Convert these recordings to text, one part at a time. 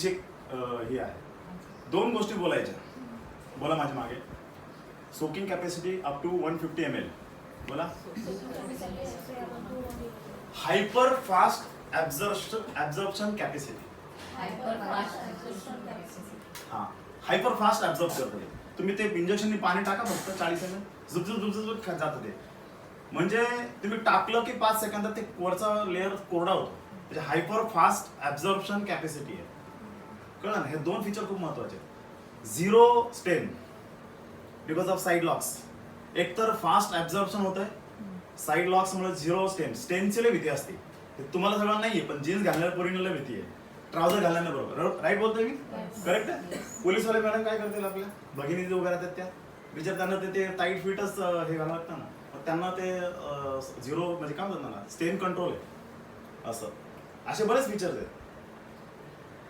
हे आहे. दोन गोष्टी बोलायच्या. बोला माझ्या मागे. Soaking capacity up to 150 ml. बोला. Hyper fast absorption capacity. हा, हायपर फास्ट ऍब्झॉर्ब करते. तुम्ही ते इंजेक्शननी पाणी टाका फक्त 40 ml, झुपझुप जातं ते. म्हणजे तुम्ही टाकलं की 5 सेकंदात ते वरचा लेअर कोरडा होतो. म्हणजे हायपर फास्ट ऍब्झॉर्प्शन कॅपॅसिटी आहे. कळलं ना? हे दोन फीचर खूप महत्वाचे आहेत. झिरो स्टेन बिकॉज ऑफ साईड लॉक्स. एक तर फास्ट ऍब्झॉर्प्शन होत आहे, साईड लॉक्स मुळे झिरो स्टेन. स्टेनची लय भीती असते. तुम्हाला सगळं नाहीये, पण जीन्स घालणाऱ्या पोरींना भीती आहे. ट्राउझर घालण्याला बरोबर. राईट बोलतोय मी? करेक्ट आहे. पोलीसवाले मॅडम काय करतील आपल्या भगिनी जे उभ्या राहतात त्या विचार, त्यांना ते टाईट फिटच हे घालावं लागतं ना. त्यांना ते झिरो म्हणजे काय म्हणतात ना, स्टेन कंट्रोल आहे असं. असे बरेच फीचर्स आहेत.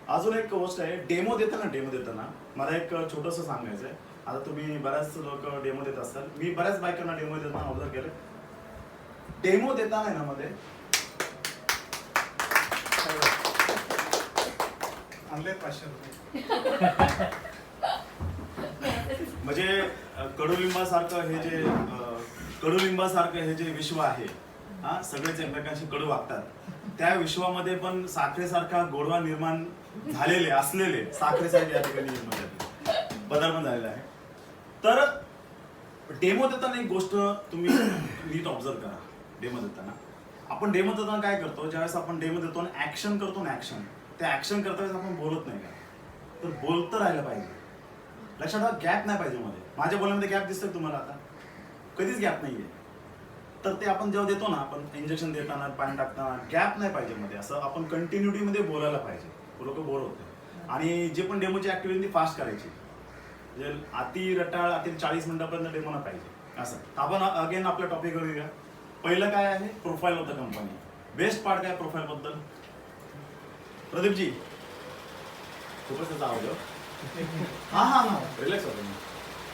अजून एक गोष्ट आहे, डेमो देताना मला एक छोटंसं सांगायचं आहे. आता तुम्ही बऱ्याच लोक डेमो देत असतात. मी बऱ्याच बायकांना डेमो देताना ऑब्झर्व केलं. डेमो देताना ना मध्ये आणले 500 रुपये. म्हणजे कडुलिंबासारखं हे जे विश्व आहे, हा, सगळेच एकमेकांशी कडू वागतात. त्या विश्वामध्ये पण साखरेसारखा गोडवा निर्माण झालेले असलेले साखरेसारखे या ठिकाणी पदार्थ झालेला आहे. तर डेमो देताना एक गोष्ट तुम्ही नीट ऑब्झर्व करा. डेमो देताना काय करतो, ज्यावेळेस आपण डेमो देतो आणि ऍक्शन करतो ना, त्या ऍक्शन करता आपण बोलत नाही का, तर बोलतं राहिलं पाहिजे. लक्षात ठेवा, गॅप नाही पाहिजे मध्ये. माझ्या बोलण्यामध्ये गॅप दिसतोय तुम्हाला? आता कधीच गॅप नाहीये. तर ते आपण जेव्हा देतो ना, आपण इंजेक्शन देताना, पाणी टाकताना गॅप नाही पाहिजे मध्ये. असं आपण कंटिन्युटी मध्ये बोलायला पाहिजे. लोक बोर होते. आणि जे पण डेमोची ऍक्टिव्हिटी फास्ट करायची. म्हणजे अति रटाळ, अति 40 मिनिटापर्यंत डेमो ना पाहिजे असं. आपण अगेन आपल्या टॉपिकवर येऊया. पहिलं काय आहे, profile of the company. Best part काय प्रोफाईल बद्दल? प्रदीपजी खूपच त्याचा आवड. हा रिलॅक्स होतो.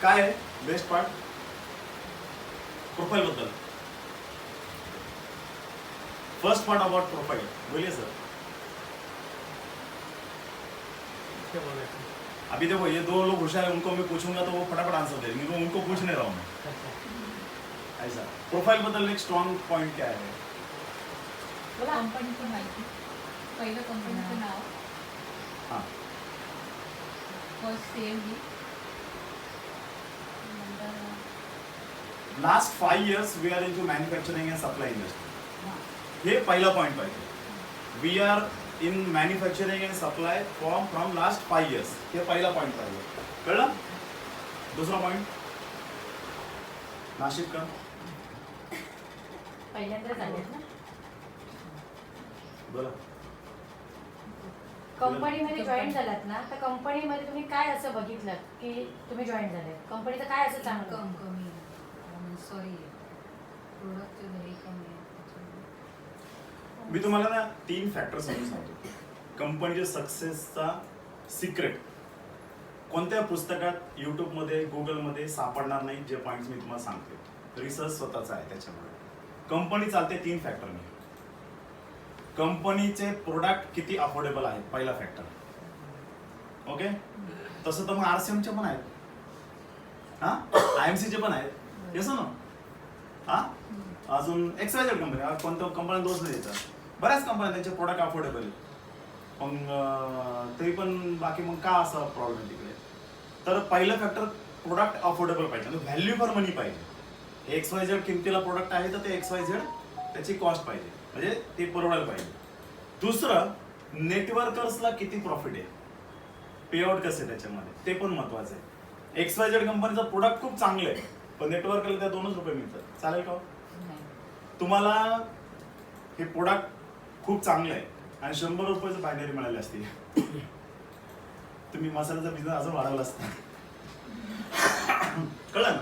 काय आहे बेस्ट पार्ट प्रोफाईल बद्दल? फर्स्ट पार्ट अबाउट प्रोफाइल बोलिए सर. अभी देखो ये दो लोग होशियार है, उनको मैं पूछूंगा तो वो फटाफट आंसर दे देंगे. उनको पूछ नहीं रहा हूं मैं. ऐसा प्रोफाइल बद्दल एक स्ट्रॉंग पॉइंट क्या है? कंपनीचं माहिती, पहिलं कंपनीचं नाव, हां, first CMD, last 5 years we are into manufacturing and supply industry. हे पहिला पॉइंट पाहिजे. We are in manufacturing and supply from last 5 years. हे पहिला पॉइंट पाहिजे. कळलं? दुसरा पॉइंट नाशिक का पहिल्यांदा सांगेल ना. बोला. कंपनीमध्ये जॉईन झालात ना, तर कंपनीमध्ये तुम्ही काय असं बघितलं की तुम्ही जॉईन झाले? कंपनीचं काय असं चांगलं? कमी सॉरी, प्रोडक्ट व्हेरी कमी आहे. मी तुम्हाला ना 3 फॅक्टर समजून सांगतो. कंपनीच्या सक्सेसचा सिक्रेट कोणत्या पुस्तकात, युट्यूबमध्ये, गुगलमध्ये सापडणार नाही. जे पॉईंट्स मी तुम्हाला सांगतो, रिसर्च स्वतःचा आहे. त्याच्यामुळे कंपनी चालते 3 फॅक्टरने. कंपनीचे प्रोडक्ट किती अफोर्डेबल आहेत, पहिला फॅक्टर. ओके, तसं तर मग RCMचे पण आहेत, हा, IMCचे पण आहेत. येस ना? हा, अजून XYZ कंपनी, कोणत्या कंपन्या दोष नाही देतात. बऱ्याच कंपन्या त्यांचे प्रोडक्ट अफोर्डेबल आहेत. मग तरी पण बाकी मग का असा प्रॉब्लेम तिकडे? तर पहिलं फॅक्टर प्रोडक्ट अफोर्डेबल पाहिजे, व्हॅल्यू फॉर मनी पाहिजे. XYZ किमतीला प्रोडक्ट आहे तर ते XYZ त्याची कॉस्ट पाहिजे, म्हणजे ते परवडायला पाहिजे. दुसरं, नेटवर्कर्सला किती प्रॉफिट आहे, पेआउट कसं आहे त्याच्यामध्ये, ते पण महत्वाचं आहे. XYZ कंपनीचं प्रोडक्ट खूप चांगलं आहे, पण नेटवर्कला त्या 2च रुपये मिळतात. चालेल का? तुम्हाला हे प्रोडक्ट खूप चांगलं आहे आणि 100 रुपयाचं बायनरी मिळाली असते, तुम्ही मसाल्याचा बिझनेस अजून वाढवला असता. कळलं ना?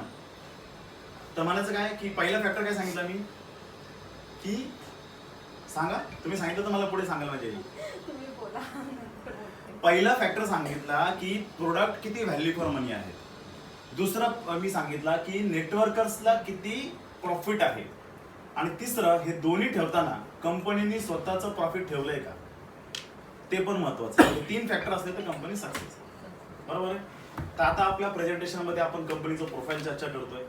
तर म्हणायचं काय की पहिला फॅक्टर काय सांगितलं मी, की सांगा, तुम्ही सांगितलं तर मला पुढे सांगायला पाहिजे. तुम्ही बोला. पहिला फॅक्टर सांगितला की प्रोडक्ट किती व्हॅल्यू फॉर मनी आहे. दुसरा मी सांगितला की नेटवर्कर्सला किती प्रॉफिट आहे. आणि तिसरं, हे दोन्ही ठेवताना कंपनीने स्वतःचं प्रॉफिट ठेवलंय का. ते पण महत्वाचं आहे. 3 फॅक्टर असले तर कंपनी सक्सेस, बरोबर आहे. तर आता आपल्या प्रेझेंटेशन मध्ये आपण कंपनीचं प्रोफाईल चर्चा करतोय.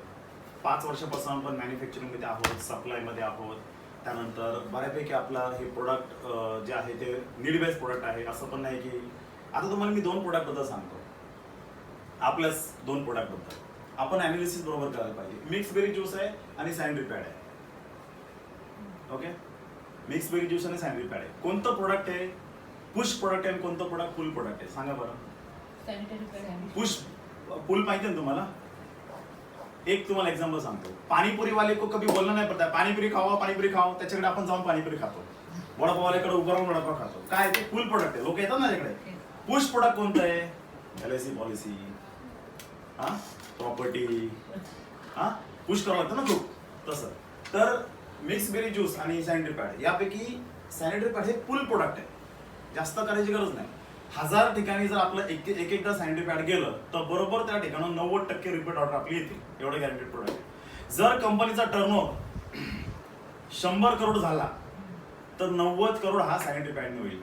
5 वर्षापासून आपण मॅन्युफॅक्चरिंग मध्ये आहोत, सप्लाय मध्ये आहोत. त्यानंतर बऱ्यापैकी आपला हे प्रोडक्ट जे आहे ते नीड बेस्ड प्रोडक्ट आहे. असं पण नाही की आता तुम्हाला मी 2 प्रोडक्ट बद्दल सांगतो, आपल्याच 2 प्रोडक्ट बद्दल आपण अनालिसिस बरोबर करायला पाहिजे. मिक्स बेरी ज्यूस आहे आणि सॅनिटरी पॅड आहे. ओके, मिक्स बेरी ज्यूस आणि सॅनिटरी पॅड आहे. कोणतं प्रोडक्ट आहे पुश प्रोडक्ट आहे आणि कोणतं प्रोडक्ट पुल प्रोडक्ट आहे सांगा बरं. पुश पुल माहिती ना तुम्हाला. एक तुम्हाला एक्झाम्पल सांगतो. पाणीपुरी वाले को कभी बोलना नाही पडता पाणीपुरी खाओ, त्याच्याकडे आपण जाऊन पाणीपुरी खातो. वडापाव वाल्याकडे उभं राहून वडापाव खातो. काय ते पुल प्रोडक्ट आहे, लोक येतात ना त्याच्याकडे. पुश प्रोडक्ट कोणतं आहे, LIC पॉलिसी, प्रॉपर्टी, पुश करावं लागतं ना खूप तसं. तर मिक्स बेरी ज्यूस आणि सॅनिटरी पॅड यापैकी सॅनिटरी पॅड हे पुल प्रोडक्ट आहे, जास्त करायची गरज नाही. 1000 ठिकाणी जर आपलं एकदा सॅनिटरी पॅड गेलं तर बरोबर त्या ठिकाणी 90% रिपीट ऑर्डर आपली येते, एवढं गॅरंटेड प्रोडक्ट आहे. जर कंपनीचा टर्नओव्हर 100 करोड झाला तर 90 करोड हा सॅनिटरी पॅडने होईल,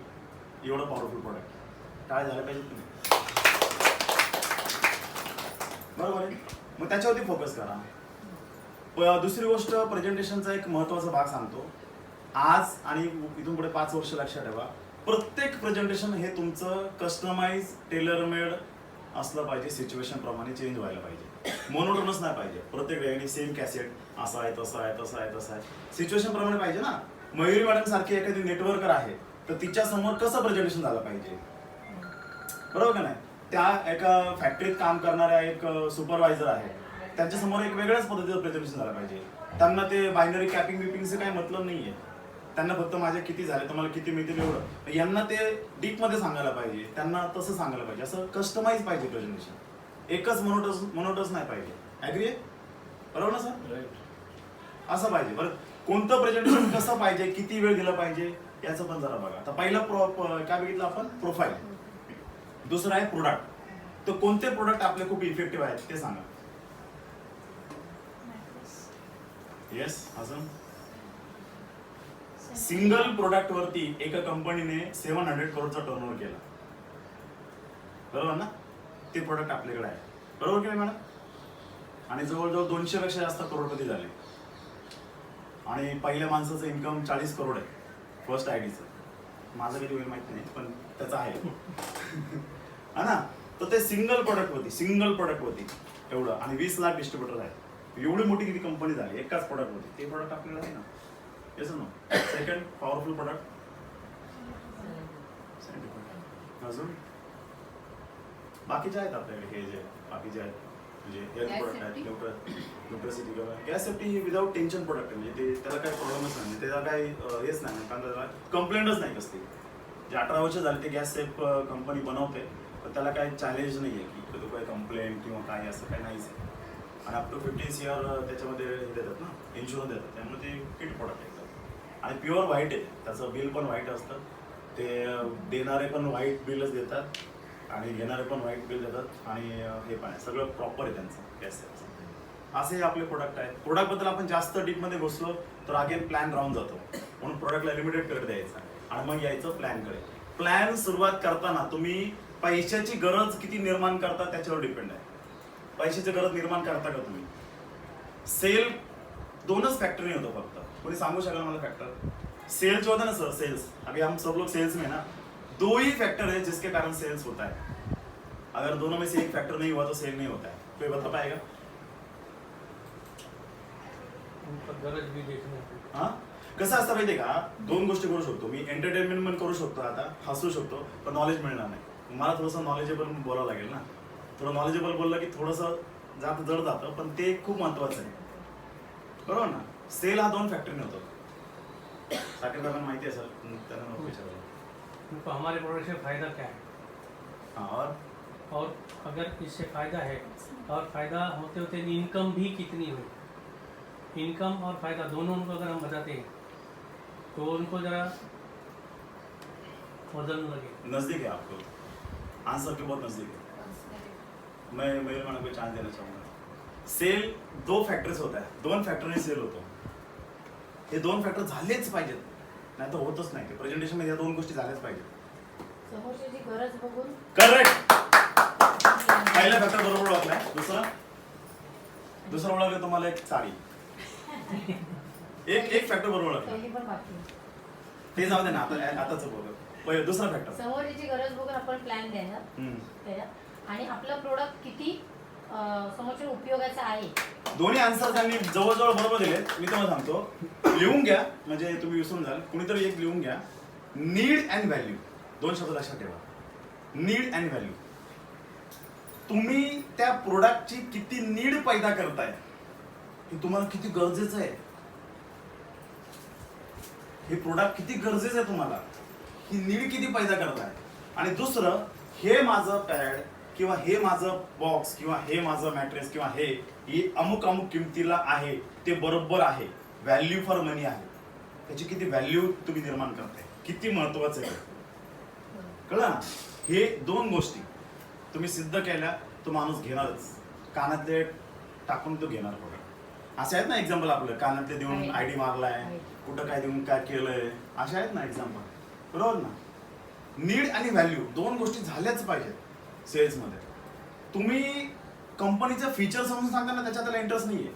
एवढं पॉवरफुल प्रोडक्ट. काय झालं पाहिजे तुम्ही, बरोबर आहे. मग त्याच्यावरती फोकस करा. दुसरी गोष्ट, प्रेझेंटेशनचा एक महत्वाचा भाग सांगतो. आज आणि इथून पुढे 5 वर्ष लक्षात ठेवा, प्रत्येक प्रेझेंटेशन हे तुमचं कस्टमाइज टेलर मेड असलं पाहिजे, सिच्युएशन प्रमाणे चेंज व्हायला पाहिजे, मोनोटोनस नाही पाहिजे. प्रत्येक वेळी सेम कॅसेट असं आहे तसं आहे तसं आहे तसं आहे, सिच्युएशन प्रमाणे पाहिजे ना. मयुरी मॅडम सारखी एखादी नेटवर्कर आहे तर तिच्या समोर कसं प्रेझेंटेशन झालं पाहिजे, बरोबर का नाही. त्या एका फॅक्टरीत काम करणाऱ्या एक सुपरवायझर आहे, त्यांच्या समोर एक वेगळ्याच पद्धतीचं प्रेझेंटेशन झालं पाहिजे. त्यांना ते बायनरी कॅपिंग बिपिंगचं काही मतलब नाहीये. त्यांना फक्त माझे किती झाले, तुम्हाला किती मिळतील एवढं. यांना ते डीप मध्ये सांगायला पाहिजे, त्यांना तसं सांगायला पाहिजे. असं कस्टमाइज पाहिजे प्रेझेंटेशन, एकच मोनोटस नाही पाहिजे. ऍग्री आहे, बरोबर ना सर. असं पाहिजे. बरं, कोणतं प्रेझेंटेशन कसं पाहिजे, किती वेळ दिला पाहिजे याचं पण जरा बघा. आता पहिला काय बघितलं आपण, प्रोफाईल. दुसरं आहे प्रोडक्ट. तर कोणते प्रोडक्ट आपले खूप इफेक्टिव्ह आहेत ते सांगा. येस, अजून सिंगल प्रोडक्ट वरती एका कंपनीने 700 करोडचा टर्नओव्हर केला, बरोबर ना. ते प्रोडक्ट आपल्याकडे आहे, बरोबर की नाही मॅडम. आणि जवळजवळ 200 पेक्षा जास्त करोडपती झाले. आणि पहिल्या माणसाचं इन्कम 40 करोड आहे फर्स्ट IDचं. माझं कधी होईल माहिती नाही, पण त्याचं आहे हा ना. तर ते सिंगल प्रोडक्ट होती एवढं. आणि 20 लाख डिस्ट्रीब्युटर आहेत. एवढी मोठी किती कंपनी झाली एकाच प्रोडक्ट होती. ते प्रोडक्ट आपल्याला आहे ना. Yes no. Second powerful product. अजून बाकीचे आहेत आपल्याकडे, हे जे बाकीचे आहेत म्हणजे हेल्थ प्रोडक्ट आहेत, न्यूट्रिसिटी, गॅस सेफ्टी ही विदाउट टेन्शन प्रोडक्ट आहे. म्हणजे ते त्याला काही प्रॉब्लेमच नाही, त्याला काही हेच नाही, कारण त्याला कंप्लेंटच नाही कसली. जे 18 वर्ष झाले ते गॅस सेफ कंपनी बनवते, तर त्याला काही चॅलेंज नाही आहे की तो काही कंप्लेंट किंवा काही असं काही नाहीच आहे. आणि अप टू 15 year त्याच्यामध्ये हे देतात ना, इन्शुरन्स देतात. त्यामुळे ते फिट प्रोडक्ट आहे आणि प्युअर व्हाईट आहे. त्याचं बिल पण व्हाईट असतं. ते देणारे पण व्हाईट बिलच देतात आणि घेणारे पण व्हाईट बिल देतात. आणि हे पण आहे, सगळं प्रॉपर आहे त्यांचं गॅस सेफचं. असे आपले प्रोडक्ट आहेत. प्रोडक्टबद्दल आपण जास्त डीपमध्ये घुसलो तर अगेन प्लॅन राहून जातो. म्हणून प्रोडक्टला लिमिटेड पिरियड द्यायचा आणि मग यायचं प्लॅनकडे. प्लॅन सुरुवात करताना तुम्ही पैशाची गरज किती निर्माण करता त्याच्यावर डिपेंड आहे. पैशाची गरज निर्माण करता का तुम्ही. सेल 2च फॅक्टरी होतो फक्त. कोणी सांगू शकाल मला फॅक्टर सेल्स होता ना सर. सेल्स, अभी हम सब लोग सेल्स में ना, 2 ही फैक्टर है जिसके कारण सेल्स होता है. अगर दोनों में से एक फैक्टर नहीं हुआ तो सेल नहीं होता है. कोई बता पाएगा. गरज भी देखना. हाँ, कसं असतं माहिती आहे का, 2 गोष्टी करू शकतो मी. एंटरटेनमेंट पण करू शकतो, आता हसू शकतो, पण नॉलेज मिळणार नाही. मला थोडंसं नॉलेजेबल बोलावं लागेल ना. थोडं नॉलेजेबल बोललं की थोडंसं जड जातं, पण ते खूप महत्वाचं आहे, बरोबर ना. सेल हा 2 फॅक्टरीने होतो. साकेत दादा माहिती आहे सर, त्यांना नको विचारायला. तो हमारे प्रोडक्ट से फायदा क्या है. हाँ, और अगर इससे फायदा है और फायदा होते होते इनकम भी कितनी हुई. इनकम और फायदा दोनों उनको अगर हम बताते हैं तो उनको जरा बदलने लगे. नजदीक है आपको, आंसर के बहुत नजदीक है. मैं मेरे मन को चांस देना चाहूंगा. सेल 2 फॅक्टरीज होत आहे, 2 फॅक्टरीने सेल होतो. हे 2 फॅक्टर झालेच पाहिजेत, नाही तर होतच नाही. प्रेझेंटेशन मध्ये या 2 गोष्टी झाल्याच पाहिजेत. समोरच्याची गरज बघून करेक्ट. पहिला फॅक्टर बरोबर ओळखलाय. दुसरा ओळखलं तुम्हाला एक चाळी. एक फॅक्टर बरोबर ओळखला. पहिली पण बाकी आहे. ते जाऊ दे ना, आताच बघू. पहिलं दुसरा फॅक्टर. समोरची गरज बघून आपण प्लॅन द्यायचा त्याच्यात आणि आपलं प्रोडक्ट किती समोरच्या उपयोगाचं आहे. दोन्ही आन्सर त्यांनी जवळजवळ बरोबर दिले. मी तुम्हाला सांगतो, लिहून घ्या म्हणजे तुम्ही विसरून जाल. कुणीतरी एक लिहून घ्या. नीड अँड व्हॅल्यू, 2 शब्द लक्षात ठेवा. Need and value. तुम्ही त्या प्रोडक्टची किती नीड पैदा करताय, हे तुम्हाला किती गरजेचं आहे. हे प्रोडक्ट किती गरजेचं आहे तुम्हाला, ही नीड किती पैदा करताय. आणि दुसरं, हे माझं पॅड किंवा हे माझं बॉक्स किंवा हे माझं मॅट्रेस किंवा हे अमुक अमुक किमतीला आहे, ते बरोबर आहे. व्हॅल्यू फॉर मनी आहे. त्याची किती व्हॅल्यू तुम्ही निर्माण करताय, किती महत्वाचं आहे. कळलं ना. हे 2 गोष्टी तुम्ही सिद्ध केल्या, तो माणूस घेणारच. कानातले टाकून तो घेणार प्रोडक्ट. असे आहेत ना एक्झाम्पल आपलं, कानातले देऊन आयडी मारलाय, कुठं काय देऊन काय केलंय, असे आहेत ना एक्झाम्पल. बरोबर ना. नीड आणि व्हॅल्यू 2 गोष्टी झाल्याच पाहिजेत सेल्स मध्ये. तुम्ही कंपनीचं फीचर समजून सांगता ना, त्याच्यात त्याला इंटरेस्ट नाहीये.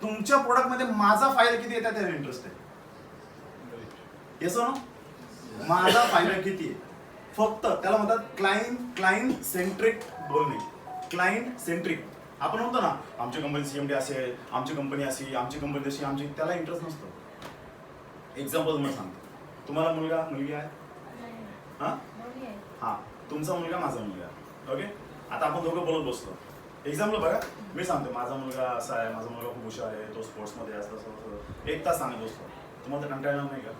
तुमच्या प्रोडक्ट मध्ये माझा फायदा किती येतात त्याला इंटरेस्ट आहे. येस ना. माझा फायदा किती आहे, फक्त त्याला म्हणतात क्लायंट सेंट्रिक बोलणे. Client centric. आपण म्हणतो ना, आमची कंपनी सीएमडी असेल, आमची कंपनी अशी, आमची कंपनी तशी, आमची, त्याला इंटरेस्ट नसतो. एक्झाम्पल मी सांगतो. तुम्हाला मुलगा मुलगी आहे? हा, तुमचा मुलगा माझा मुलगा. ओके. आता आपण दोघं बोलत बसलो. एक्झाम्पल बघा, मी सांगतो माझा मुलगा असा आहे, माझा मुलगा खूप हुशार आहे, तो स्पोर्ट्समध्ये असं 1 तास सांगत बसतो. तुम्हाला तर कंटाळणार नाही का?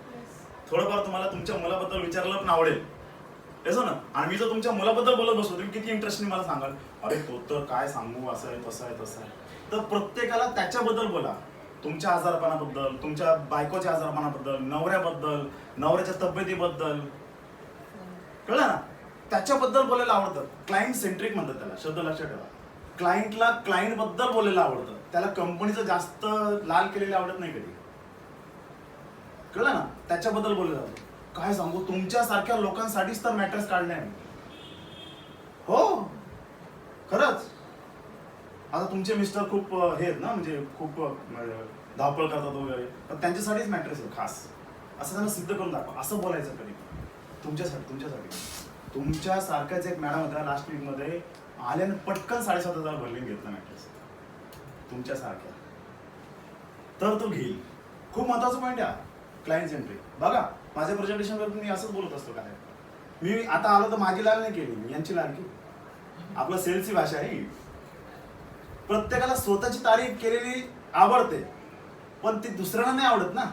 थोडंफार तुम्हाला तुमच्या मुलाबद्दल विचारलं पण आवडेल. येसो ना. आणि मी जर तुमच्या मुलाबद्दल बोलत बसतो, तुम्ही किती इंटरेस्टने मला सांगाल, अरे तो तर काय सांगू, असं आहे तसं आहे तसं आहे. तर प्रत्येकाला त्याच्याबद्दल बोला. तुमच्या आजारपणाबद्दल, तुमच्या बायकोच्या आजारपणाबद्दल, नवऱ्याबद्दल, नवऱ्याच्या तब्येतीबद्दल. कळलं ना. त्याच्याबद्दल बोलायला आवडतं. क्लायंट सेंट्रिक म्हणतात त्याला. शब्द लक्षात ठेवा. क्लायंटला क्लायंट बद्दल बोलायला आवडतं. त्याला कंपनीचं जास्त लाल केलेलं आवडत नाही कधी. कळलं ना. त्याच्याबद्दल बोललं जातं. काय सांगू, तुमच्यासारख्या लोकांसाठीच तर मॅट्रेस काढले आहे. हो, खरंच. आता तुमचे मिस्टर खूप हे आहेत ना, म्हणजे खूप धावपळ करतात वगैरे, पण त्यांच्यासाठीच मॅट्रेस आहे खास. असं त्यांना सिद्ध करून दाखवा. असं बोलायचं कधी. तुमच्यासाठी. तुमच्यासारख्याच एक मॅडम होत्या लास्ट वीक मध्ये, आल्याने पटकन 7,500 भरले घेतला मॅट्रेस. तुमच्यासारख्या. तर तो घेईल. खूप महत्वाचा पॉईंट आहे क्लायंट सेंट्रिक. बघा, माझ्या प्रेझेंटेशन वर मी असंच बोलत असतो. काय मी आता आलो तर माझी लाल नाही केली, मी यांची लाल केली. आपलं सेल्सची भाषा आहे. प्रत्येकाला स्वतःची तारीफ केलेली आवडते, पण ती दुसऱ्यांना नाही आवडत ना.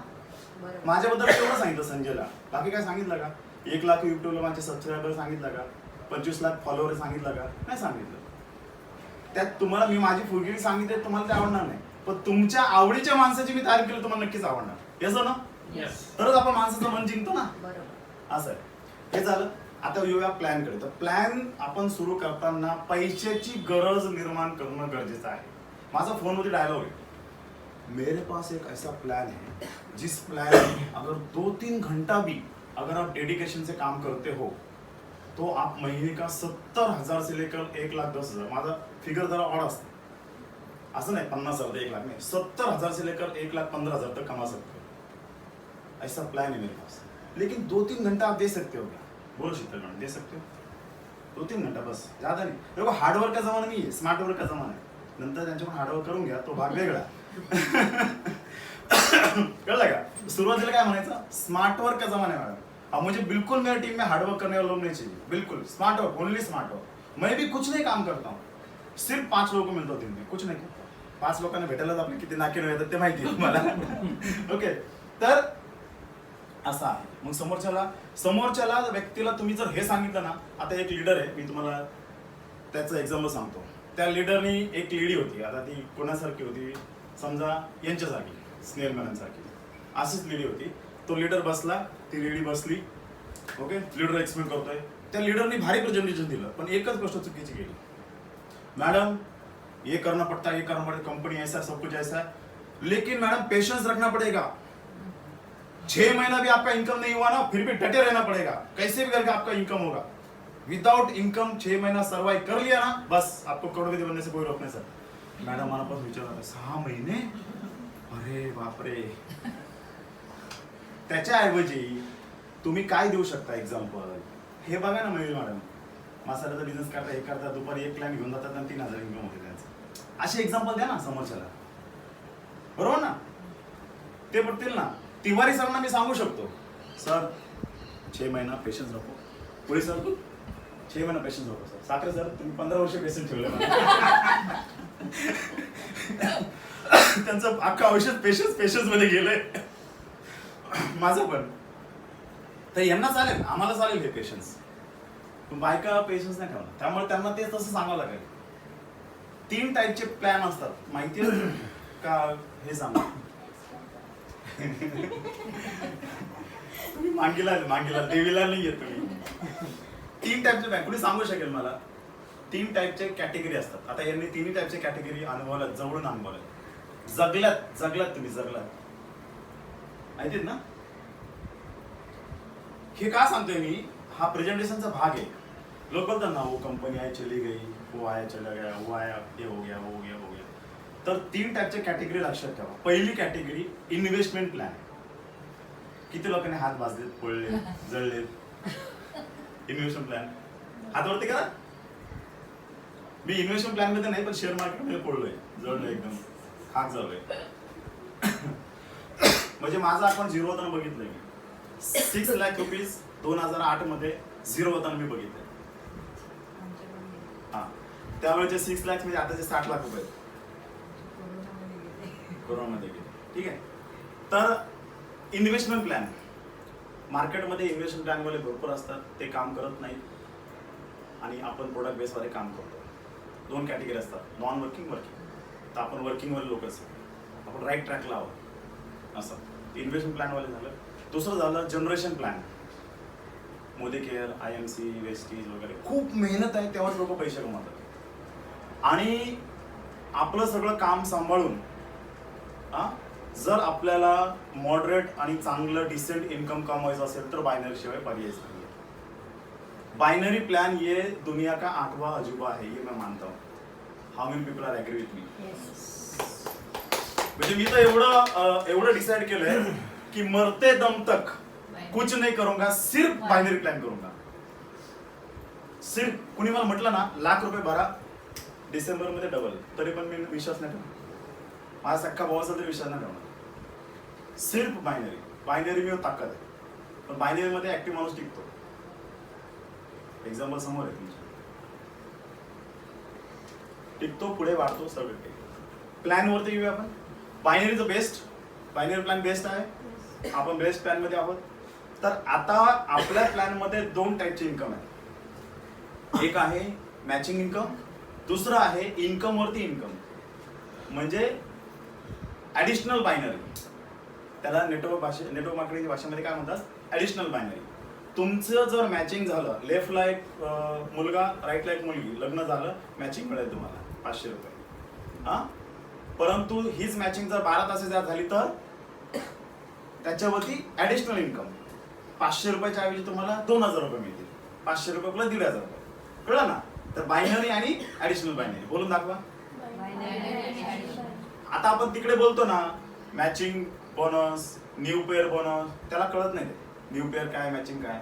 माझ्याबद्दल केवढं सांगितलं संजयला, बाकी काय सांगितलं का? 1 लाख युट्यूबला माझे सबस्क्रायबर सांगितलं का? 25 लाख फॉलोअर सांगितलं का? नाही सांगितलं. त्यात तुम्हाला मी माझी फुलगिरी सांगितली, तुम्हाला ते आवडणार नाही. पण तुमच्या आवडीच्या माणसाची मी तारीफ केली, तुम्हाला नक्कीच आवडणार. येस ना. तरच आपण माणसाचं मन जिंकतो ना. असं आहे. हे झालं. आता येऊया प्लॅन कडे. तर प्लॅन आपण सुरू करताना पैशाची गरज निर्माण करणं गरजेचं आहे. माझा फोनवरती डायलॉग आहे, मेरे पास एक ऐसा प्लान है जिस प्लान में अगर 2-3 घंटा भी अगर आप डेडिकेशन से काम करते हो तो आप महीने का 70,000 से लेकर 1,10,000, माझा फिगर जरा ऑड असते, असं नाही 50,000 1 लाख नहीं, 70,000 से लेकर 1,15,000 तक कमा सकते हो. ऐसा प्लान है मेरे पास. लेकिन 2-3 घंटा आप दे सकते हो क्या? बोलो शीतल मैडम, दे सकते हो? 2-3 घंटा बस, ज्यादा नहीं. देखो हार्डवर्क का जमाना नहीं है, स्मार्ट वर्क का जमाना है. नंतर त्यांच्याकडून हार्डवर्क करून घ्या, तो भाग वेगळा. कळलं का? सुरुवातीला काय म्हणायचं, स्मार्ट वर्क का जमाना है मैडम. अब मुझे बिल्कुल मेरी टीम में हार्डवर्क करने वाले लोग नहीं चाहिए. बिल्कुल smart work, only smart work. मैं भी कुछ नहीं काम करता हूँ, सिर्फ 5 लोगों को मिलता हूँ दिन में, कुछ नहीं करता. 5 लोकांना भेटायलाच आपले किती नाके येतात ते माहिती आहे मला. ओके. तर असं आहे. मग समोरच्याला व्यक्तीला तुम्ही जर हे सांगितलं ना, आता एक लीडर आहे, मी तुम्हाला त्याचं एक्झाम्पल सांगतो. त्या लीडरनी एक लेडी होती. आता ती कोणासारखी होती, समजा यांच्यासारखी, स्नेल मॅनसारखी अशीच लेडी होती. तो लीडर बसला, ती लेडी बसली. ओके. लीडर एक्सप्लेन करतोय. त्या लीडरनी भारी प्रेझेंटेशन दिलं, पण एकच गोष्ट चुकीची केली. मैडम ये करना पड़ता है, ये करना पड़ता है, कंपनी ऐसा सब कुछ ऐसा है, लेकिन मैडम पेशेंस रखना पड़ेगा. 6 महीना भी आपका इनकम नहीं हुआ ना, फिर भी डटे रहना पड़ेगा, कैसे भी करके आपका इनकम होगा। विदाउट इनकम 6 महीना सर्वाइव कर लिया ना, बस आपको करोड़पति बनने से कोई रोक नहीं सकता। मॅडम मला पण विचारलं 6 महिने, अरे बापरे। त्याच्याऐवजी तुम्ही काय देऊ शकता एक्झाम्पल, हे बघा ना मयूर मॅडम, मसाल्याचा बिझनेस करता, हे करता, दुपारी 1 लाख घेऊन जातात आणि 3,000 इन्कम होते त्यांचं। असे एक्झाम्पल द्या ना समोरच्याला, बरोबर ना, ते पडतील ना। तिवारी सरांना मी सांगू शकतो, सर 6 महिना पेशन्स रखो, पुढे सर 6 महिना पेशन्स रखो सर, साखरे सर तुम्ही 15 वर्ष पेशन्स ठेवले त्यांचं अख्खं आयुष्य पेशन्स मध्ये गेलंय, माझं पण। तर यांना चालेल, आम्हाला चालेल हे पेशन्स, पण बायका पेशन्स नाही ठेवणार, त्यामुळे त्यांना ते तसं सांगावं लागेल। 3 टाईपचे प्लॅन असतात, माहिती आहे का, हे सांगा। तुम्ही मागीला देवीला नाही येत तुम्ही। 3 टाईपचे प्लॅन कुणी सांगू शकेल मला? 3 टाईपचे कॅटेगरी असतात। आता यांनी 3 टाईपचे कॅटेगरी अनुभवल्यात, जवळून अनुभवल्यात, जगल्यात तुम्ही, माहितीत ना। हे का सांगतोय मी, हा प्रेझेंटेशनचा भाग आहे। लोक बोलतात ना, वो कंपनी आई चली गई, वो आया चला गया, वो आया, ये हो गया, वो हो गया। तर 3 टाईपच्या कॅटेगरी लक्षात ठेवा। पहिली कॅटेगरी इन्व्हेस्टमेंट प्लॅन। किती लोकांनी हात भाजलेत, पडले, जळलेत? इन्व्हेस्टमेंट प्लॅन हात वरती करा। मी इन्व्हेस्टमेंट प्लॅन मध्ये नाही, पण शेअर मार्केट मध्ये पडलोय, जळलोय, एकदम खाक झालोय। म्हणजे माझं अकाउंट झिरो होताना बघितलंय मी, 6 लाख रुपीज 2008 मध्ये झिरो होताना मी बघितलंय। हा, त्यावेळेचे 6 लाख म्हणजे आताचे 60 लाख रुपये कोरोनामध्ये गेले, ठीक आहे। तर इन्व्हेस्टमेंट प्लॅन, मार्केटमध्ये इन्व्हेस्टमेंट प्लॅन वाले भरपूर असतात, ते काम करत नाहीत आणि आपण प्रोडक्ट बेसवाले काम करतो। 2 कॅटेगरी असतात, नॉन वर्किंग, वर्किंग। तर आपण वर्किंग वाले लोकच, आपण राईट ट्रॅकला आहोत असं। इन्व्हेस्टमेंट प्लॅन वाले झालं। दुसरं झालं generation plan, Modi care, IMC, Vestige वगैरे, खूप मेहनत आहे तेव्हाच लोक पैसे कमवतात। आणि आपलं सगळं काम सांभाळून जर आपल्याला मॉडरेट आणि चांगलं डिसेंट इन्कम कमवायचं असेल तर बायनरी शिवाय पर्यायच नाही। बायनरी प्लान ये दुनिया का 8वां अजूबा है, ये मैं मानता हूँ। How many people are agree with me? म्हणजे मी तर एवढं डिसाइड केलंय की मरते दम तक कुछ नहीं करूंगा, सिर्फ बायनरी प्लान करूंगा। सिर्फ कुणी मला म्हटलं ना, लाख रुपये भरा डिसेंबर मध्ये डबल, तरी पण मी विश्वास नाही ठेवणार, माझा सख्खा भाऊ असेल तरी विश्वास नाही ठेवणार। सिर्फ बायनरी मी ताकद आहे, पण बायनरी मध्ये ऍक्टिव्ह माणूस टिकतो। एक्झाम्पल समोर आहे तुमच्या, टिकतो, पुढे वाढतो, सगळं टिकतो। प्लॅन वरती येऊया आपण। बायनरीचं बेस्ट, बायनरी प्लॅन बेस्ट आहे, आपण बेस्ट प्लॅन मध्ये आहोत। तर आता आपल्या प्लॅन मध्ये 2 टाईपचे इन्कम आहे, एक आहे मॅचिंग इन्कम, दुसरं आहे इन्कम वरती इन्कम, म्हणजे ऍडिशनल बायनरी। त्याला नेटवर्क मार्केटिंग भाषेमध्ये काय म्हणतात, ऍडिशनल बायनरी। तुमचं जर मॅचिंग झालं, लेफ्टला एक मुलगा, राईटला एक मुलगी, लग्न झालं, मॅचिंग मिळेल तुम्हाला 500 रुपये। हा, परंतु हीच मॅचिंग जर 12 तासाची झाली तर त्याच्यावरती ऍडिशनल इन्कम 500 रुपयाच्या ऐवजी तुम्हाला 2000 रुपये मिळतील, 500 रुपये प्लस 1500 रुपये, कळलं ना। तर बायनरी आणि ऍडिशनल बायनरी बोलून दाखवा। आता आपण तिकडे बोलतो ना, matching bonus, new pair bonus, त्याला कळत नाही न्यू पेअर काय, मॅचिंग काय।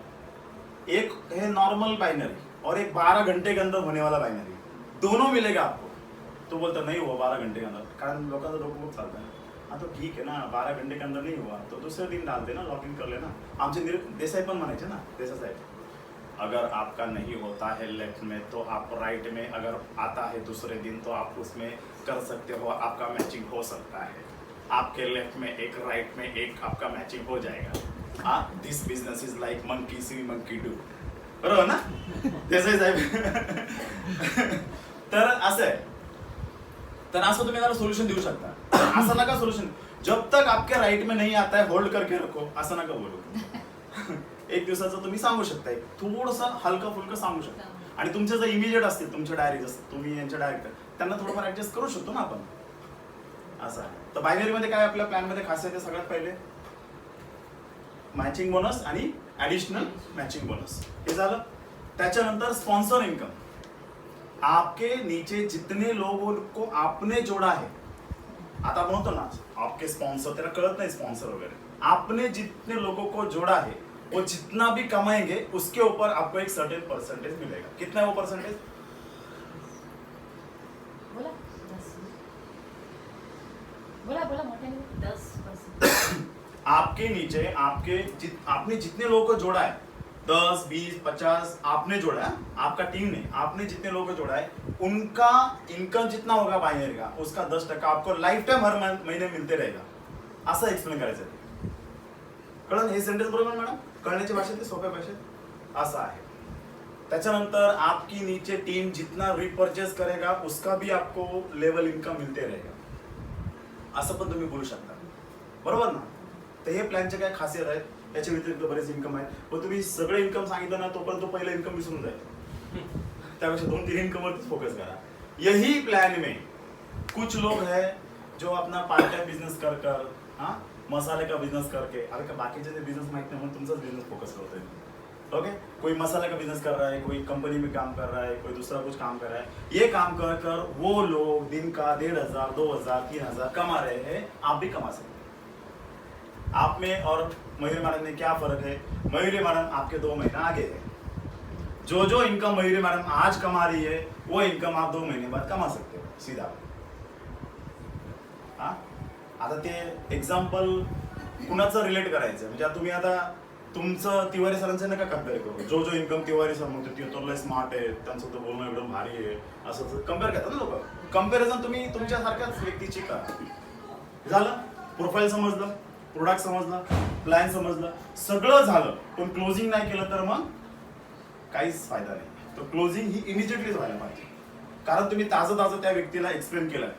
एक है नॉर्मल बाइनरी और एक 12 घंटे के अंदर होने वाला बाइनरी, दोनों मिलेगा आपको। तो बोलता नहीं हुआ 12 घंटे के अंदर, कारण लोगों का डोकं खूप चालतं है। हाँ तो ठीक है ना, 12 घंटे के अंदर नहीं हुआ तो दूसरे दिन डाल देना, लॉग इन कर लेना। आमचे देसाई पण म्हणायचे ना, देसाई साहेब, अगर आपका नहीं होता है लेफ्ट में तो आप राइट में, अगर आता है दूसरे दिन तो आप उसमें कर सकते हो, आपका मैचिंग हो सकता है। आपके लेफ्ट में एक, राइट में एक, आपका मैचिंग हो जाएगा। हाँ, this business is like monkey see monkey do, बरोबर ना देसाई साहेब? तर असं आहे, तर असं तुम्ही त्याला सोल्यूशन देऊ शकता। असं नका सोल्यूशन, जब तक आपके राइट में नहीं आता है होल्ड करके रखो, असं नका बोलू। एक दिवसाचं तुम्ही सांगू शकता, एक थोडंसं हलकं फुलकं सांगू शकता। आणि तुमचे जर इमिजिएट असतील, तुमच्या डायरीज असतील, तुम्ही यांच्या डायरेक्टर, त्यांना थोडंफार ऍडजस्ट करू शकतो ना आपण, असं आहे। तर बायनरी मध्ये काय आपल्या प्लॅन मध्ये खासियत आहे, सगळ्यात पहिले मॅचिंग बोनस आणि ऍडिशनल मॅचिंग बोनस हे झालं. त्याच्यानंतर स्पॉन्सर इनकम. आपके नीचे जितने लोगों को आपने जोड़ा है, आता आपण म्हणतो ना आपके स्पॉन्सर, त्याला कळत नाही स्पॉन्सर वगैरे. आपने जितने लोगों को जोड़ा है वो जितना भी कमाएंगे उसके ऊपर आपको एक सर्टेन परसेंटेज मिलेगा. कितना है वो परसेंटेज? बोला 10. बोला बोला मोठ्याने. 10%. आपके नीचे आपने जितने लोगों को जोड़ा है 10, 20, 50 आपने जोड़ा है, आपका टीम ने, आपने जितने लोगों को जोड़ा है उनका इनकम जितना होगा बायनरी का उसका 10% आपको लाइफ टाइम हर महीने मिलते रहेगा. असं एक्सप्लेन करायचं आहे. कळलं हे सेंटेन्स बरोबर मॅडम? कळण्याच्या भाषेत सोप्या भाषेत असं आहे. त्याच्यानंतर आपकी नीचे टीम जितना रिपर्चेस करेगा उसका भी आपको लेवल इनकम मिलते रहेगा. असं पण तुम्ही बोलू शकता, बरोबर ना? तर हे प्लॅनचे काय खासियत आहेत, याच्या व्यतिरिक्त बरेच इन्कम आहेत. पण तुम्ही सगळे इन्कम सांगितलं ना तोपर्यंत पहिलं इन्कम विसरून जाईल. त्यापेक्षा 2-3 इन्कम वरतीच फोकस करा. यही प्लान में कुछ लोग हैं जो अपना पार्ट टाइम बिजनेस कर हाँ मसाले का बिजनेस करके, अरे का बाकीचे बिजनेस माहित नाही म्हणून तुमचाच बिजनेस फोकस करतोय. ओके, कोई मसाले का बिजनेस कर रहा है, कोई कंपनी में काम कर रहा है, कोई दूसरा कुछ काम कर रहा है. ये काम कर कर वो लोग दिन का 1,500, 2,000, 3,000 कमा रहे हैं. आप भी कमा सकते हैं. आप में और मयूरी मैडम में क्या फर्क है? मयूरी मैडम आपके 2 महीना आगे है. जो इनकम मयूरी मैडम आज कमा रही है वो इनकम आप 2 महीने बाद कमा सकते हो सीधा. हा, आता ते एक्झाम्पल कुणाचं रिलेट करायचं म्हणजे आता तुम्ही आता तुमचं तिवारी सरांचं नका कम्पेअर करू. जो इन्कम तिवारी सर म्हणतो ते तो लय स्मार्ट आहे, त्यांचं तो बोलणं एकदम भारी आहे, असं कम्पेअर करतात ना लोक. कम्पॅरिझन तुम्ही तुमच्यासारख्याच व्यक्तीची करा. झालं, प्रोफाईल समजलं, प्रोडक्ट समजलं, प्लॅन समजलं, सगळं झालं, पण क्लोजिंग नाही केलं तर मग काहीच फायदा नाही. तर क्लोजिंग ही इमिजिएटलीच व्हायला पाहिजे. कारण तुम्ही ताजं त्या व्यक्तीला एक्सप्लेन केलंय,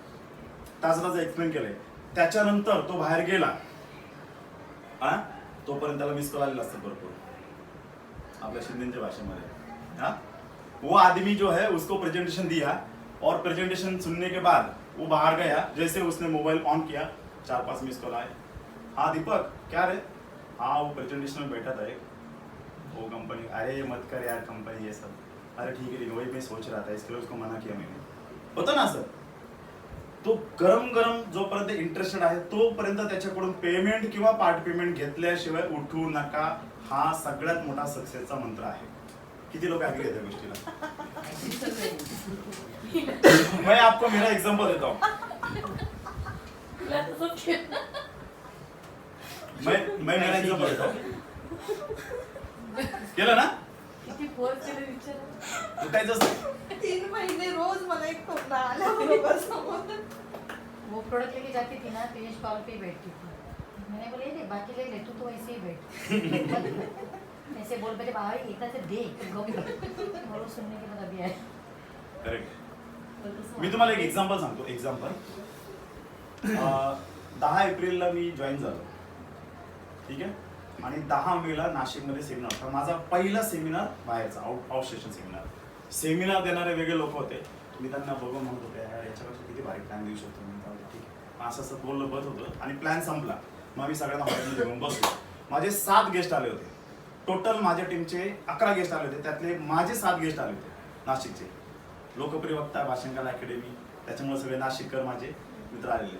ताजं एक्सप्लेन केलंय, त्याच्यानंतर तो बाहेर गेला हा तोपर्यंत त्याला मिस कॉल आलेला असतं भरपूर आपल्या शिंदेच्या भाषेमध्ये. हाँ, वो आदमी जो है उसको प्रेजेंटेशन दिया और प्रेजेंटेशन सुनने के बाद वो बाहर गया, जैसे उसने मोबाइल ऑन किया 4-5 मिस कॉल आए. हाँ दीपक क्या रे? हाँ वो प्रेजेंटेशन में बैठा था एक वो कंपनी, अरे मत कर यार कंपनी ये सब. अरे ठीक है वही मैं सोच रहा था इसके लिए उसको मना किया मैंने. होता ना सर. तो गरम जोपर्यंत इंटरेस्टेड आहे तोपर्यंत त्याच्याकडून पेमेंट किंवा पार्ट पेमेंट घेतल्याशिवाय उठू नका. हा सगळ्यात मोठा सक्सेसचा मंत्र आहे. किती लोक ऍग्री आहेत त्या गोष्टीला? मैं आपको मेरा एग्जांपल देता हूँ. मैं मेरा एग्जांपल देता हूँ. केलं ना? किती फोर्स केलं विचार. उठायचं असतं. 3 महीने रोज मला एक कोपरा आला बरोबर समोर. वो प्रोडक्ट लेके जाती थी ना, फिनिश कॉल पे ही बैठती थी. मैंने बोले ये बाकी ले ले, तू तो ऐसे ही बैठ. ऐसे बोल पहले बाहर एकदा से दे और वो सुनने के बाद अभी आए. करेक्ट. मी तुम्हाला एक एक्झाम्पल सांगतो. एक्झाम्पल 10 एप्रिलला मी जॉईन झालो, ठीक आहे, आणि 10 मेला नाशिकमध्ये सेमिनार होता. माझा पहिला सेमिनार बाहेरचा आउट स्टेशन सेमिनार. सेमिनार देणारे वेगळे लोक होते. मी त्यांना बघून म्हणत होते याच्यापेक्षा किती भारी प्लॅन देऊ शकतो मी. ठीक आहे, असं बोललं बस होतं आणि प्लॅन संपला. मग मी सगळ्यांना हॉटेलमध्ये घेऊन बसलो. माझे 7 गेस्ट आले होते. टोटल माझ्या टीमचे 11 गेस्ट आले होते, त्यातले माझे 7 गेस्ट आले होते नाशिकचे. लोकप्रिय वक्ता, भाषणकार अकॅडमी, त्याच्यामुळे सगळे नाशिककर माझे मित्र आलेले.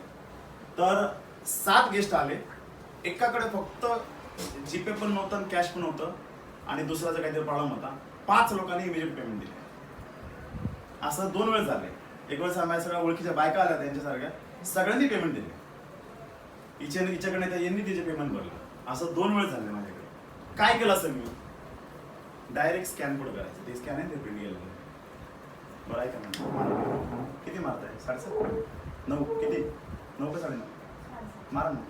तर 7 गेस्ट आले. एकाकडे फक्त जीपे पण नव्हतं, कॅश पण नव्हतं, आणि दुसऱ्याचा काहीतरी प्रॉब्लेम होता. 5 लोकांनी इमिजिएट पेमेंट दिले. असं 2 वेळेस झाले. एक वेळेस माझ्या सगळ्या ओळखीच्या बायका आल्या त्यांच्यासारख्या, सगळ्यांनी पेमेंट दिले. हिच्याकडे यांनी तिचे पेमेंट भरलं. असं 2 वेळेस झाले माझ्याकडे. काय केलं असं मी? डायरेक्ट स्कॅन पुढे करायचं. ते स्कॅन आहे ते प्रिंट गेलं. बरं आहे का म्हणतो किती मारताय? 7.5? 9 किती? 9 का 9.5? मारा ना.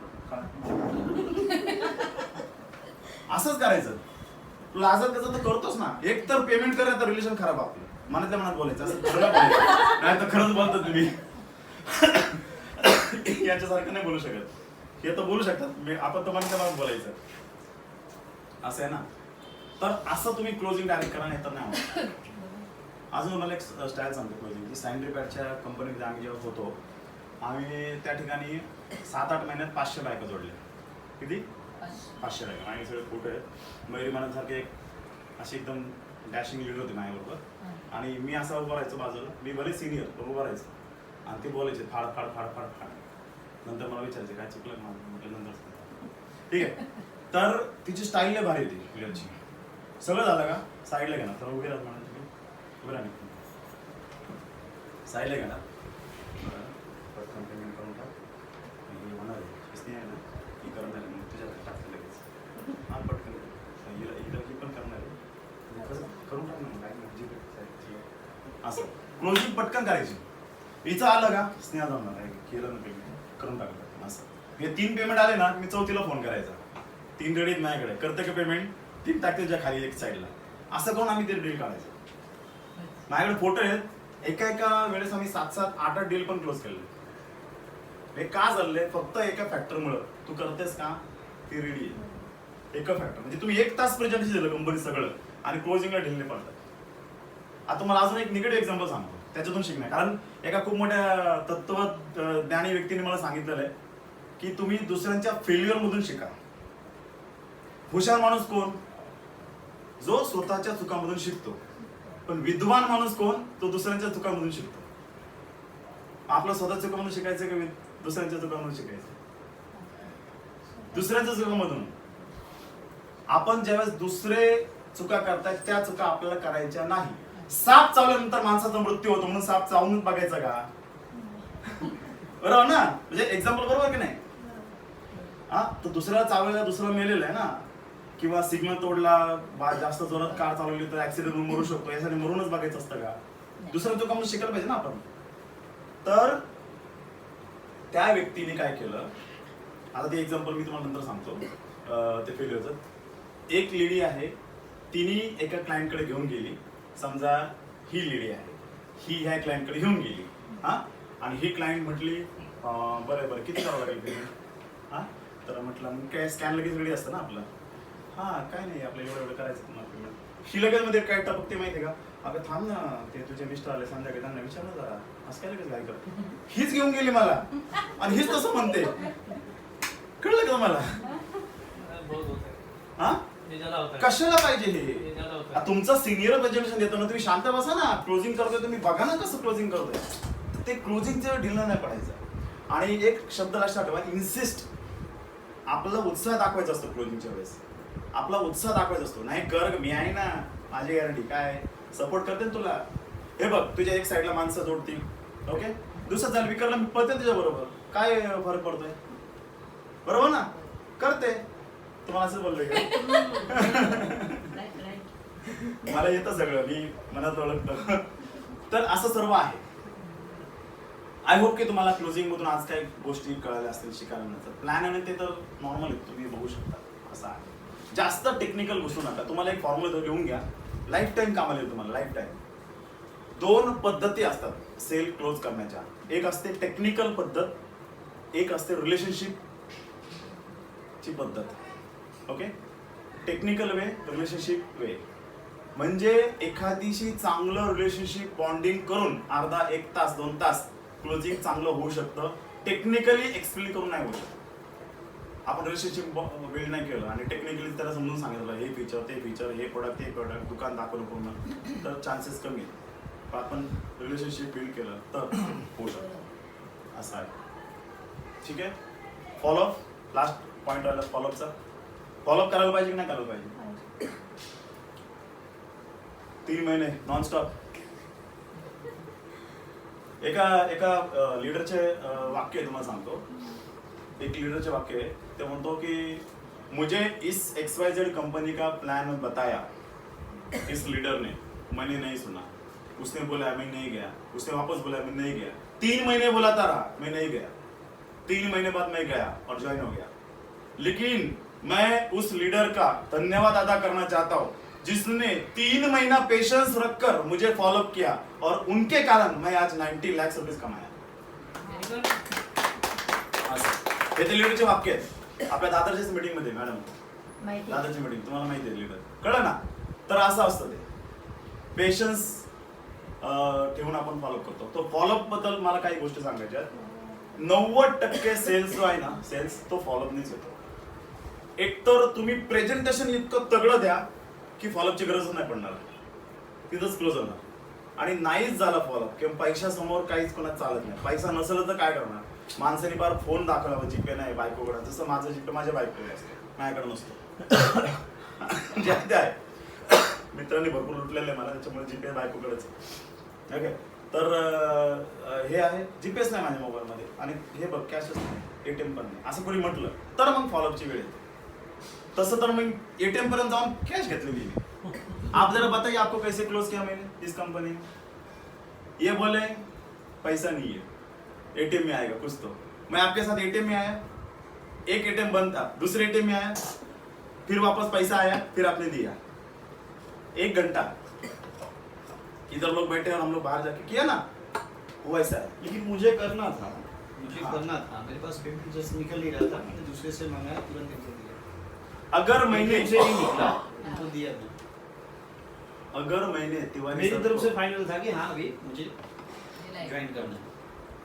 असंच करायचं. तुला आजाद त्याचं तर करतोच ना. एक तर पेमेंट करायचं, तर रिलेशन खराब आपलं. मनातल्या मनात बोलायचं, असं खरं बोलायचं नाही तर खरंच बोलता तुम्ही. याच्यासारखं नाही बोलू शकत. हे तर बोलू शकतात, आपण तर मनातल्या मनात बोलायचं. असं आहे ना. तर असं तुम्ही क्लोजिंग डायरेक्ट करा, नाही तर नाही. अजून मला एक स्टाईल सांगतो क्लोजिंगची. सॅनिटरी पॅडच्या कंपनीमध्ये आम्ही जेव्हा होतो, आम्ही त्या ठिकाणी 7-8 महिन्यात 500 बायका जोडल्या. किती? 500 टक्के. माझे सगळे फोटो आहेत. मयुरी मनासारखे एक अशी एकदम डॅशिंग लीडर होते माझ्याबरोबर आणि मी असा उभा राहायचो बाजूला. मी भले सिनियर पण उभा राहायचो आणि ते बोलायचे फाड फाड फाड फाड फाड. नंतर मला विचारायचे काय चुकलं माझं, म्हटलं नंतर. ठीक आहे. तर तिची स्टाईल लय भारी होती लीडरची. सगळं झालं का साईडला घ्या ना, तर उभे राहत म्हणा तुम्ही उभे राहा. साईडला घ्या ना, पटकन पेमेंट करून टाक. हे होणार आहे स्नेह आहे ना, ही करणार आहे मग तुझ्या टाकते लगेच. हा पटकन हिला ही पण करणार आहे कसं करून टाक ना, काय असं क्लोजिंग पटकन करायची. हिचं आलं का स्नेहा जाणार आहे केलं ना पेमेंट करून टाकलं असं. हे 3 पेमेंट आले ना, मी 4थीला फोन करायचा. 3 रेडीत माझ्याकडे करते का पेमेंट, 3 टाकते तुझ्या खाली एक साईडला. असं करून आम्ही ते डील काढायचो. माझ्याकडे फोटो आहेत. एका वेळेस आम्ही 7-7, 8-8 डील पण क्लोज केले. हे का चाललंय, फक्त एका फॅक्टरमुळं. तू करतेस का ती रेडी आहे. एका फॅक्टर म्हणजे तुम्ही 1 तास प्रेझेंटेशन दिलं कंपनी सगळं आणि क्लोजिंगला ढिलने पडतात. आता मला अजून एक निगेटिव्ह एक्झाम्पल सांगतो त्याच्यातून शिकणार. कारण एका खूप मोठ्या तत्वज्ञानी व्यक्तीने मला सांगितलेलं आहे की तुम्ही दुसऱ्यांच्या फेल्युअर मधून शिका. हुशार माणूस कोण, जो स्वतःच्या चुकांमधून शिकतो. पण विद्वान माणूस कोण, तो दुसऱ्यांच्या चुकांमधून शिकतो. आपलं स्वतः चुकांमधून शिकायचं की दुसऱ्यांच्या चुकांमधून शिकायचं? दुसऱ्यांच्या चुकांमधून. आपण ज्यावेळेस दुसरे चुका करतायत त्या चुका आपल्याला करायच्या नाही. साप चावल्यानंतर माणसाचा मृत्यू होतो म्हणून साप चावूनच बघायचा का? बरोबर ना, म्हणजे एक्झाम्पल बरोबर की नाही? हा, तर दुसऱ्याला चावलेला दुसरा मेलेला आहे ना. किंवा सिग्नल तोडला, जास्त जोरात कार चालवली तर ऍक्सिडेंट होऊन मरू शकतो. यासाठी मरूनच बघायचं असतं का? दुसऱ्या चुका म्हणून शिकायला पाहिजे ना आपण. तर त्या व्यक्तीने काय केलं, आता ते एक्झाम्पल मी तुम्हाला नंतर सांगतो ते फेल्युअरचं. एक लेडी आहे, तिने एका क्लायंटकडे घेऊन गेली. समजा ही लेडी आहे, ही ह्या क्लायंटकडे घेऊन गेली. हा, आणि ही क्लायंट म्हटली बरं किती करावं लागेल पेमेंट? हा, तर म्हटलं मग काय स्कॅन लगेच रेडी असतं ना आपलं. हा, काय नाही आपलं एवढं करायचं तुम्हाला पेमेंट. ही लगेच मध्ये काय टपकते माहिती का, अगं थांब ना, ते तुझे मिस्टर आले संध्याकाळी, त्यांना विचारलं जरा असं काय लगेच काय करत. हीच घेऊन गेली मला आणि हीच तसं म्हणते. कळलं का तुम्हाला? हा, कशाला पाहिजे हे? तुमचं सिनियर प्रेझेंटेशन देतो ना, तुम्ही शांत बसा ना. क्लोजिंग करतोय तुम्ही, बघा ना कसं क्लोजिंग करतोय. ते क्लोजिंगचं ढिलं नाही पडायचं. आणि एक शब्द लक्षात ठेवा, इन्सिस्ट. आपला उत्साह दाखवायचा असतो क्लोजिंगच्या वेळेस. आपला उत्साह दाखवायचा असतो. नाही कर, मी आहे ना, माझी गॅरंटी काय सपोर्ट करते ना तुला. हे बघ तुझ्या एक साईडला माणसं जोडतील. ओके, दुसरं झालं विकरला मी पळते तुझ्या बरोबर, काय फरक पडतोय? बरोबर ना, करते. तुम्हाला असं बोललोय का? मला येतं सगळं, मी मनात ओळखतो. तर असं सर्व आहे. आय होप की तुम्हाला क्लोजिंग मधून आज काही गोष्टी कळाल्या असतील, शिकायला मिळतात. प्लॅन आणि ते तर नॉर्मल तुम्ही बघू शकता. असं आहे, जास्त टेक्निकल घुसू नका. तुम्हाला एक फॉर्म्युला लिहून घ्या, लाईफ टाईम कामाला येईल तुम्हाला. लाईफ टाईम 2 पद्धती असतात सेल क्लोज करण्याच्या. एक असते टेक्निकल पद्धत, एक असते रिलेशनशिप ची पद्धत. ओके, टेक्निकल वे, रिलेशनशिप वे. म्हणजे एखादीशी चांगलं रिलेशनशिप बॉन्डिंग करून अर्धा 1 तास 2 तास क्लोजिंग चांगलं होऊ शकतं. टेक्निकली एक्सप्लेन करून नाही होऊ शकत. आपण रिलेशनशिप बिल्ड नाही केलं आणि टेक्निकली त्याला समजून सांगितलं हे फीचर ते फीचर, हे प्रोडक्ट ते प्रोडक्ट, दुकान दाखवलं पूर्ण, तर चान्सेस कमी आहेत. पण आपण रिलेशनशिप बिल्ड केलं तर होऊ शकतं. असं आहे. ठीक आहे, फॉलोअप. लास्ट पॉईंट राहिला फॉलोअपचा. फॉलोअप करायला पाहिजे की नाही करायला पाहिजे? 3 महिने नॉनस्टॉप. एका लीडरचे वाक्य तुम्हाला सांगतो. एक लीडरचे वाक्य आहे, ते म्हणतो की मुझे इस XYZ कंपनी का प्लान बताया इस लीडर ने, मैंने नहीं सुना. उसने बोला मैं नहीं गया. उसने वापस बोला मैं नहीं गया. 3 महीने बुलाता रहा, मैं नहीं गया. 3 महीने बाद मैं गया और ज्वाइन हो गया. लेकिन मैं उस लीडर का धन्यवाद अदा करना चाहता हूँ जिसने 3 महीना पेशेंस रखकर मुझे फॉलोअप किया और उनके कारण मैं आज 90 लाख रुपीज कमाया. हे ते लीडरचे वाक्य आहेत. आपल्या दादरच्याच मीटिंग मध्ये मॅडम, दादरची मीटिंग तुम्हाला माहिती आहे लीडर, कळलं ना. तर असं असतं ते पेशन्स ठेवून आपण फॉलोअप करतो. तो फॉलोअप बद्दल मला काही गोष्टी सांगायच्या. 90% सेल्स जो आहे ना, सेल्स तो फॉलोअपनीच येतो. एकतर तुम्ही प्रेझेंटेशन इतकं तगडं द्या की फॉलोअपची गरजच नाही पडणार, तिथंच क्लोज होणार. आणि नाहीच झाला फॉलोअप किंवा पैशासमोर काहीच कोणाला चालत नाही. पैसा नसेल तर काय करणार? माणसाने बार फोन दाखवला, जीपे नाही बायकोकडे, जसं माझं जीपे माझ्या बायकोकडे असतं, माझ्याकडे नसतो. जे आहे ते आहे. मित्रांनी भरपूर लुटलेलं आहे मला, त्याच्यामुळे जीपे बायकोकडेच. ओके, तर हे आहे, जीपीएस नाही माझ्या मोबाईलमध्ये आणि हे बघ कॅशच नाही, एटीएम पण नाही, असं कोणी म्हटलं तर मग फॉलोअपची वेळ येते. तसं तर मग एटीएम पर्यंत जाऊन कॅश घेतलेली मी. आप जरा बताइए आपको कैसे क्लोज किया मैंने इस कंपनी में? ये बोले पैसा नहीं है, एटीएम में आएगा कुछ तो. मैं आपके साथ एटीएम में आया, एक एटीएम बंद था, दूसरे एटीएम में आया, फिर वापस पैसा आया, फिर आपने दिया. 1 घंटा इधर लोग बैठे और हम लोग बाहर जाके किया ना, वो ऐसा है. लेकिन मुझे करना था, मेरे पास पेमेंट जस्ट निकल नहीं रहा था, मैंने दूसरे से मंगाया, तुरंत इनको दिया. अगर मैंने से नहीं निकला, इनको दिया भी. अगर मैंने तिवारी मेरी सर तरफ को से फाइनल था कि हाँ अभी मुझे ज्वाइन करना है.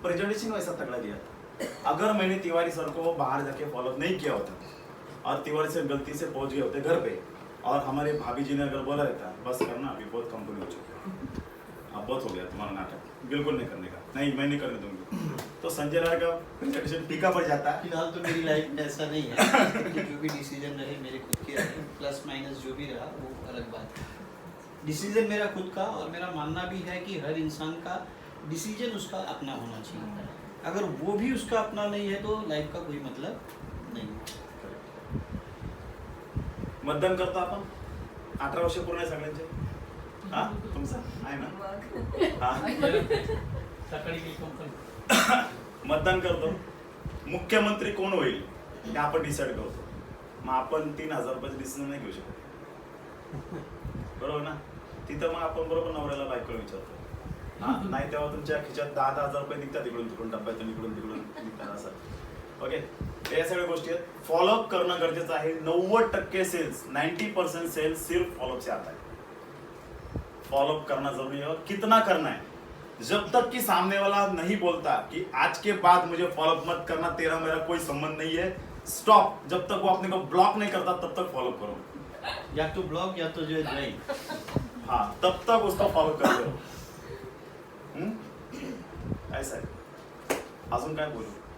प्रेजेंटेशन वैसा तगड़ा दिया था. अगर मैंने तिवारी सर को बाहर जाके फॉलो नहीं किया होता और तिवारी सर गलती से पहुंच गए होते घर पे और हमारे भाभी जी ने अगर बोला रहता बस करना अभी बहुत कंपनी हो चुकी है, अब बहुत हो गया तुम्हारा नाटक, बिल्कुल नहीं करने का, नहीं मैं नहीं करने दूंगी, तो संजय राय का प्रेजेंटेशन फीका पड़ जाता है. फिलहाल तो मेरी लाइफ में ऐसा नहीं है कि जो भी डिसीजन रहे मेरे खुद के रहे, प्लस माइनस जो भी रहा वो अलग बात है. डिसीजन मेरा खुद का, और मेरा मानना भी है कि हर इंसान का डिसीजन उसका अपना होना चाहिए. अगर वो भी उसका अपना नहीं है तो लाइफ का कोई मतलब नहीं. मतदान करतो आपण, 18 वर्ष पूर्ण आहे सगळ्यांचे. हा तुमचं आहे ना? हा सकाळी गेली कंपनी. मतदान करतो, मुख्यमंत्री कोण होईल ते आपण डिसाईड करतो. मग आपण 3,000 रुपयाचं डिसिजन नाही घेऊ शकत, बरोबर ना? तिथं मग आपण बरोबर नवऱ्याला बायकोला विचारतो. हा नाही तेव्हा तुमच्या खिच्यात 10,000 रुपये निघतात, इकडून तिकडून डब्यातून इकडून तिकडून निघतात असं. ओके, या सगळ्या गोष्टी आहेत. फॉलोअप करणं गरजेचं आहे. 90% सेल्स, 90% सेल्स सिर्फ फॉलोअप से आता है. फॉलोअप करना जरूरी है. और कितना करना है? जब तक कि सामने वाला नहीं बोलता कि आज के बाद मुझे फॉलोअप मत करना, तेरा मेरा कोई संबंध नहीं है, स्टॉप. जब तक वो अपने को ब्लॉक नहीं करता तब तक फॉलो करो. या तो ब्लॉग या तो जो है ज्वाइन. हाँ, तब तक उसको फॉलो कर रहे हो. ऐसा है. अजून काय बोलू?